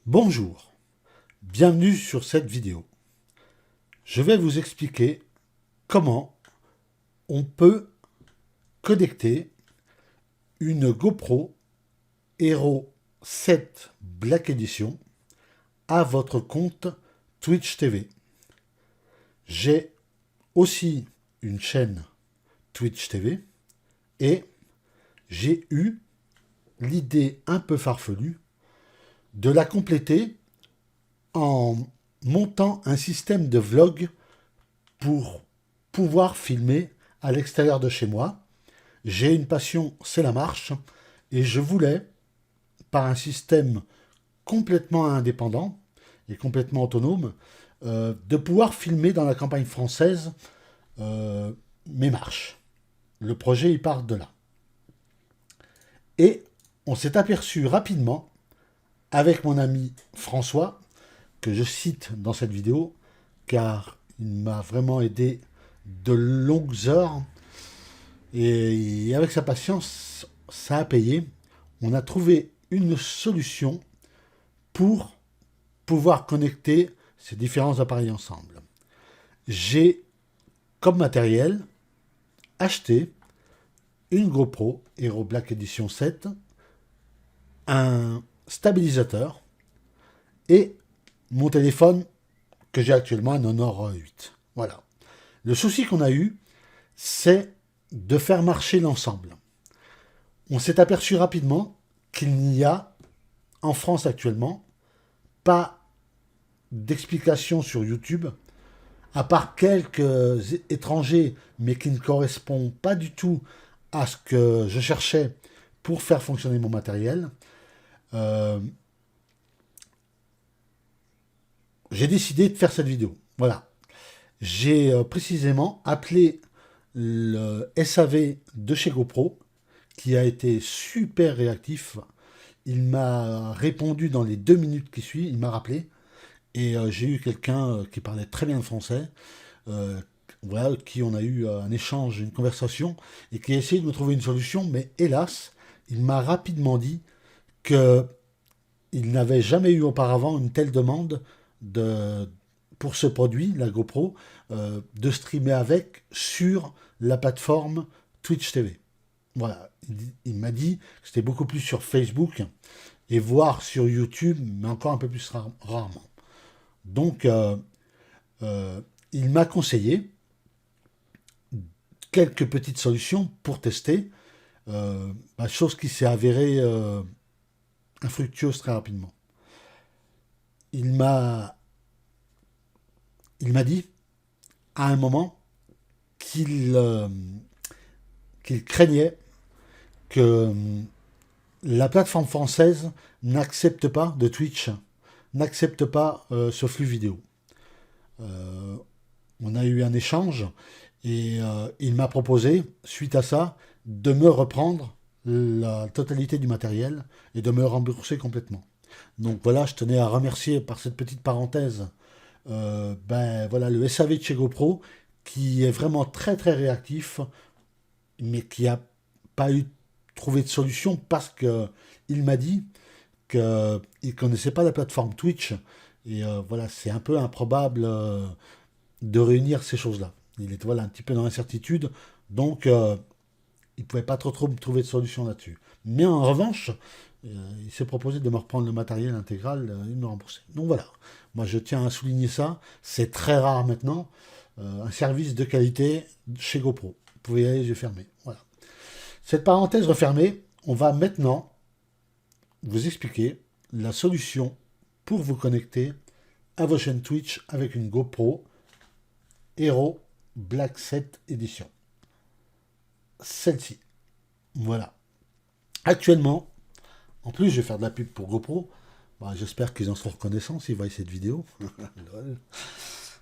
Bonjour, bienvenue sur cette vidéo. Je vais vous expliquer comment on peut connecter une GoPro Hero 7 Black Edition à votre compte Twitch TV. J'ai aussi une chaîne Twitch TV et j'ai eu l'idée un peu farfelue de la compléter en montant un système de vlog pour pouvoir filmer à l'extérieur de chez moi. J'ai une passion, c'est la marche, et je voulais, par un système complètement indépendant et complètement autonome, de pouvoir filmer dans la campagne française mes marches. Le projet, il part de là. Et on s'est aperçu rapidement, avec mon ami François, que je cite dans cette vidéo, car il m'a vraiment aidé de longues heures, et avec sa patience, ça a payé. On a trouvé une solution pour pouvoir connecter ces différents appareils ensemble. J'ai comme matériel acheté une GoPro Hero Black Edition 7, un stabilisateur et mon téléphone que j'ai actuellement, un Honor 8. Voilà. Le souci qu'on a eu, c'est de faire marcher l'ensemble. On s'est aperçu rapidement qu'il n'y a, en France actuellement, pas d'explication sur YouTube, à part quelques étrangers, mais qui ne correspondent pas du tout à ce que je cherchais pour faire fonctionner mon matériel. J'ai décidé de faire cette vidéo. Voilà. J'ai précisément appelé le SAV de chez GoPro, qui a été super réactif. Il m'a répondu dans les 2 minutes qui suivent, il m'a rappelé. Et j'ai eu quelqu'un qui parlait très bien le français, voilà, qui on a eu un échange, une conversation, et qui a essayé de me trouver une solution, mais hélas, il m'a rapidement dit que il n'avait jamais eu auparavant une telle demande pour ce produit, la GoPro, de streamer avec sur la plateforme Twitch TV. Voilà, il m'a dit que c'était beaucoup plus sur Facebook et voire sur YouTube, mais encore un peu plus rarement. Donc, il m'a conseillé quelques petites solutions pour tester, chose qui s'est avérée infructueuse très rapidement. Il m'a dit à un moment qu'il craignait que la plateforme française n'accepte pas de Twitch, n'accepte pas ce flux vidéo. On a eu un échange et il m'a proposé, suite à ça, de me reprendre la totalité du matériel et de me rembourser complètement. Donc voilà, je tenais à remercier par cette petite parenthèse voilà, le SAV de chez GoPro qui est vraiment très très réactif, mais qui n'a pas trouvé de solution parce que il m'a dit qu'il ne connaissait pas la plateforme Twitch. Et voilà, c'est un peu improbable de réunir ces choses-là. Il est voilà, un petit peu dans l'incertitude, donc il ne pouvait pas trop trouver de solution là-dessus. Mais en revanche, il s'est proposé de me reprendre le matériel intégral et de me rembourser. Donc voilà, moi je tiens à souligner ça, c'est très rare maintenant, un service de qualité chez GoPro. Vous pouvez y aller les yeux fermés. Voilà. Cette parenthèse refermée, on va maintenant vous expliquer la solution pour vous connecter à vos chaînes Twitch avec une GoPro Hero Black 7 Edition. Celle-ci. Voilà. Actuellement, en plus, je vais faire de la pub pour GoPro. Bah, j'espère qu'ils en seront reconnaissants s'ils voient cette vidéo.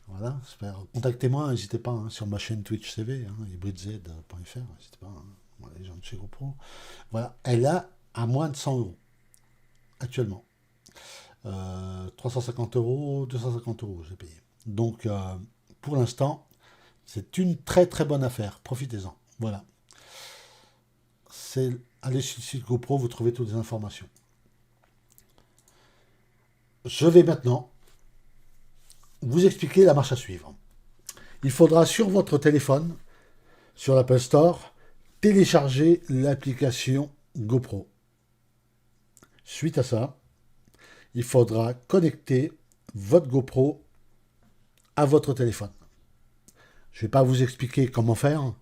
Voilà, j'espère. Contactez-moi, n'hésitez pas sur ma chaîne Twitch TV, hybridz.fr, n'hésitez pas, voilà, les gens de chez GoPro. Voilà, elle a à moins de 100 euros actuellement. 350 euros, 250 euros, j'ai payé. Donc, pour l'instant, c'est une très très bonne affaire. Profitez-en. Voilà. Allez sur le site GoPro, vous trouvez toutes les informations. je vais maintenant vous expliquer la marche à suivre. Il faudra sur votre téléphone, sur l'Apple Store, télécharger l'application GoPro. Suite à ça, il faudra connecter votre GoPro à votre téléphone. Je ne vais pas vous expliquer comment faire.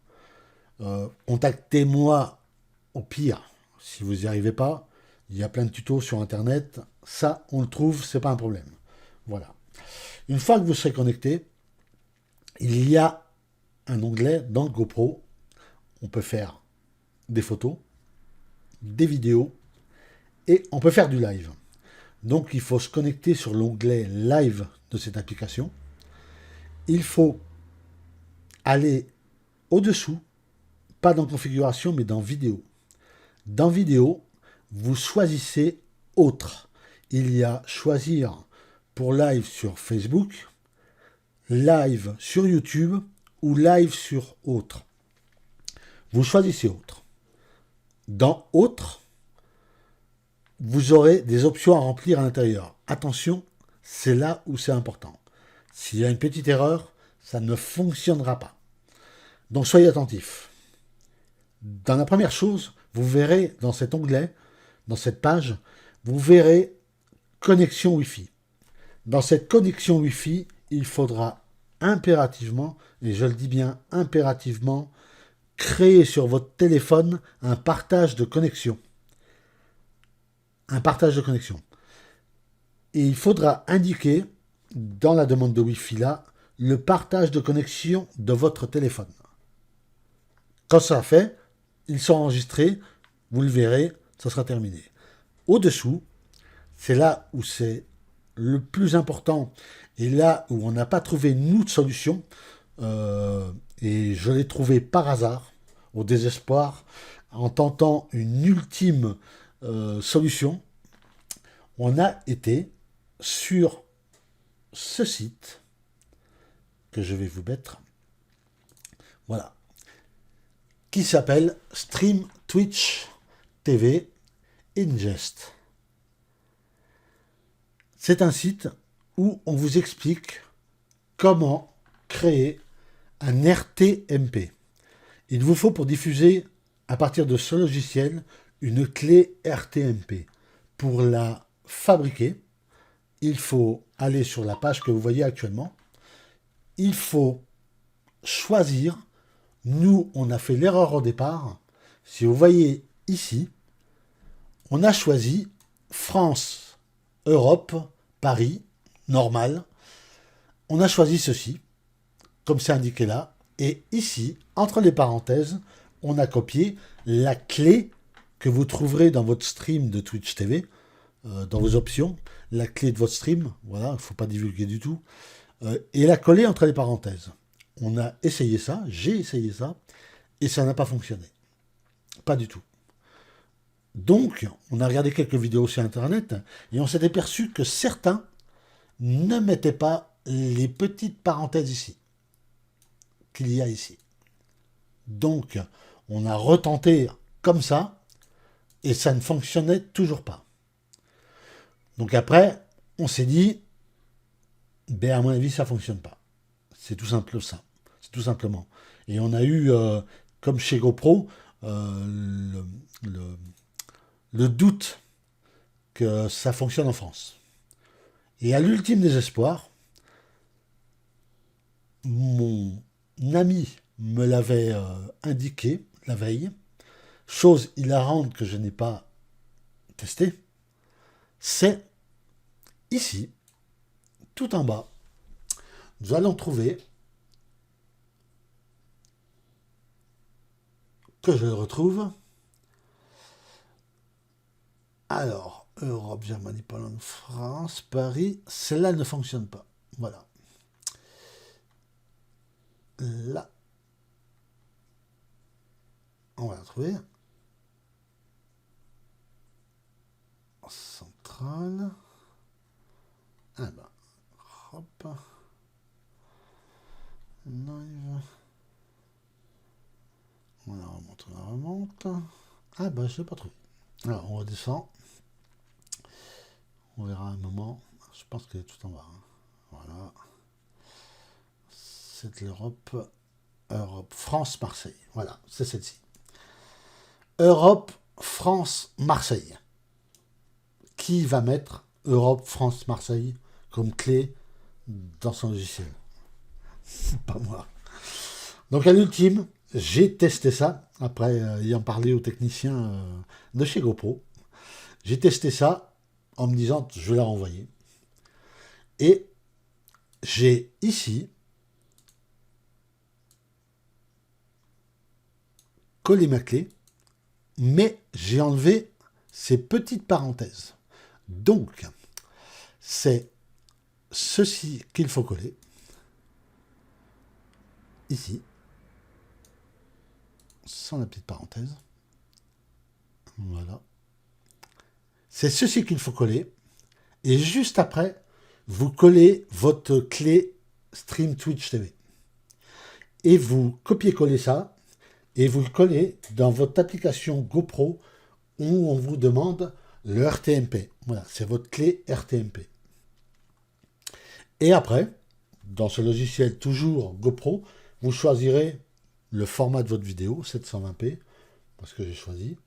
Contactez-moi au pire si vous n'y arrivez pas. Il y a plein de tutos sur Internet. Ça, on le trouve, c'est pas un problème. Voilà. Une fois que vous serez connecté, il y a un onglet dans le GoPro. On peut faire des photos, des vidéos et on peut faire du live. Donc il faut se connecter sur l'onglet live de cette application. Il faut aller au-dessous, pas dans configuration mais dans vidéo. Dans vidéo, vous choisissez autre. Il y a choisir pour live sur Facebook, live sur YouTube ou live sur autre. Vous choisissez autre. Dans autre, vous aurez des options à remplir à l'intérieur. Attention, c'est là où c'est important. S'il y a une petite erreur, ça ne fonctionnera pas. Donc soyez attentifs. Dans la première chose, vous verrez dans cet onglet, dans cette page, vous verrez connexion Wi-Fi. Dans cette connexion Wi-Fi, il faudra impérativement, et je le dis bien impérativement, créer sur votre téléphone un partage de connexion. Un partage de connexion. Et il faudra indiquer dans la demande de Wi-Fi là le partage de connexion de votre téléphone. Quand ça a fait, ils sont enregistrés, vous le verrez, ça sera terminé. Au-dessous, c'est là où c'est le plus important et là où on n'a pas trouvé nous de solution. Et je l'ai trouvé par hasard, au désespoir, en tentant une ultime solution. On a été sur ce site que je vais vous mettre. Voilà. Qui s'appelle Stream Twitch TV Ingest. C'est un site où on vous explique comment créer un RTMP. Il vous faut pour diffuser à partir de ce logiciel une clé RTMP. Pour la fabriquer, il faut aller sur la page que vous voyez actuellement. Il faut choisir. Nous, on a fait l'erreur au départ. Si vous voyez ici, on a choisi France, Europe, Paris, normal. On a choisi ceci, comme c'est indiqué là. Et ici, entre les parenthèses, on a copié la clé que vous trouverez dans votre stream de Twitch TV, dans vos options, la clé de votre stream, voilà, il ne faut pas divulguer du tout, et la coller entre les parenthèses. On a essayé ça, j'ai essayé ça, et ça n'a pas fonctionné. Pas du tout. Donc, on a regardé quelques vidéos sur Internet, et on s'est aperçu que certains ne mettaient pas les petites parenthèses ici, qu'il y a ici. Donc, on a retenté comme ça, et ça ne fonctionnait toujours pas. Donc après, on s'est dit, ben à mon avis, ça ne fonctionne pas. C'est tout simple ça. C'est tout simplement. Et on a eu, comme chez GoPro, le doute que ça fonctionne en France. Et à l'ultime désespoir, mon ami me l'avait indiqué la veille, chose hilarante que je n'ai pas testée, c'est ici, tout en bas, nous allons trouver, que je le retrouve, alors, Europe, Germanie, Pologne, France, Paris, celle-là ne fonctionne pas. Voilà. Là, on va la trouver. Centrale. Ah ben, hop. Live. On la remonte, on la remonte. Ah ben, je ne sais pas trouvé. Alors, on redescend. On verra un moment. Je pense qu'elle est tout en bas. Hein. Voilà. C'est l'Europe. Europe, France, Marseille. Voilà, c'est celle-ci. Europe, France, Marseille. Qui va mettre Europe, France, Marseille comme clé dans son logiciel? Pas moi. Donc à l'ultime, j'ai testé ça, après ayant parlé aux techniciens de chez GoPro. J'ai testé ça en me disant, je vais la renvoyer. Et j'ai ici collé ma clé, mais j'ai enlevé ces petites parenthèses. Donc, c'est ceci qu'il faut coller. Ici. Sans la petite parenthèse. Voilà. C'est ceci qu'il faut coller. Et juste après, vous collez votre clé Stream Twitch TV. Et vous copiez-collez ça. Et vous le collez dans votre application GoPro où on vous demande le RTMP. Voilà, c'est votre clé RTMP. Et après, dans ce logiciel toujours GoPro, vous choisirez le format de votre vidéo, 720p, parce que j'ai choisi.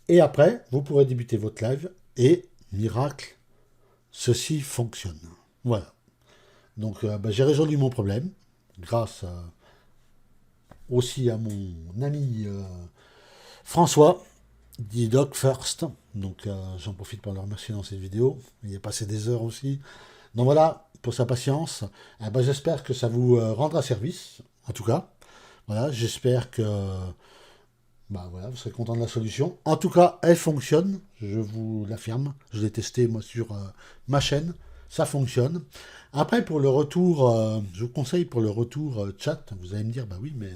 Et après, vous pourrez débuter votre live et, miracle, ceci fonctionne. Voilà. Donc, j'ai résolu mon problème grâce aussi à mon ami François, dit Doc First. Donc, j'en profite pour le remercier dans cette vidéo. Il a passé des heures aussi. Donc voilà, pour sa patience. J'espère que ça vous rendra service, en tout cas. Voilà, j'espère que voilà, vous serez content de la solution. En tout cas, elle fonctionne, je vous l'affirme. Je l'ai testé moi sur ma chaîne, ça fonctionne. Après, pour le retour, je vous conseille pour le retour chat, vous allez me dire, bah oui, mais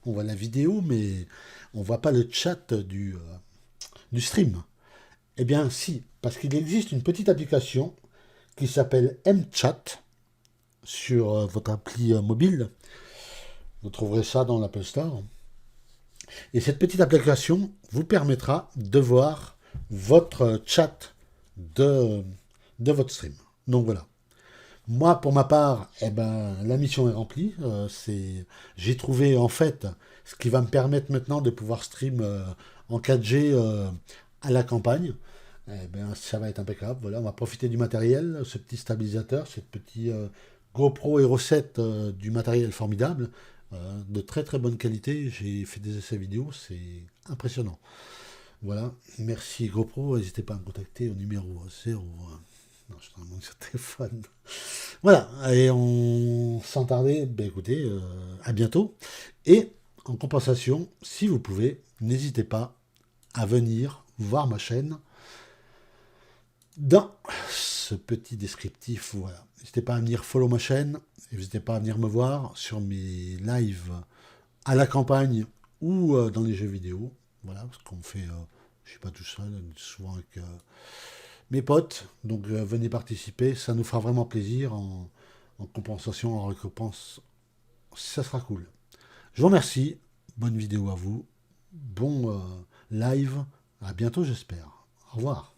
on voit la vidéo, mais on voit pas le chat du stream. Eh bien, si, parce qu'il existe une petite application qui s'appelle mChat sur votre appli mobile. Vous trouverez ça dans l'Apple Store. Et cette petite application vous permettra de voir votre chat de votre stream. Donc voilà. Moi, pour ma part, la mission est remplie. J'ai trouvé en fait ce qui va me permettre maintenant de pouvoir stream en 4G à la campagne. Ça va être impeccable. Voilà, on va profiter du matériel, ce petit stabilisateur, ce petit GoPro Hero 7 du matériel formidable, de très très bonne qualité. J'ai fait des essais vidéo, c'est impressionnant. Voilà, merci GoPro, n'hésitez pas à me contacter au numéro 0. Non, je suis dans mon téléphone. Voilà, et sans tarder, écoutez, à bientôt. Et en compensation, si vous pouvez, n'hésitez pas à venir voir ma chaîne dans ce petit descriptif. Voilà. N'hésitez pas à venir follow ma chaîne, n'hésitez pas à venir me voir sur mes lives à la campagne ou dans les jeux vidéo. Voilà, parce qu'on fait, je suis pas tout seul, souvent avec mes potes. Donc venez participer, ça nous fera vraiment plaisir en compensation, en récompense. Ça sera cool. Je vous remercie, bonne vidéo à vous, bon live, à bientôt j'espère. Au revoir.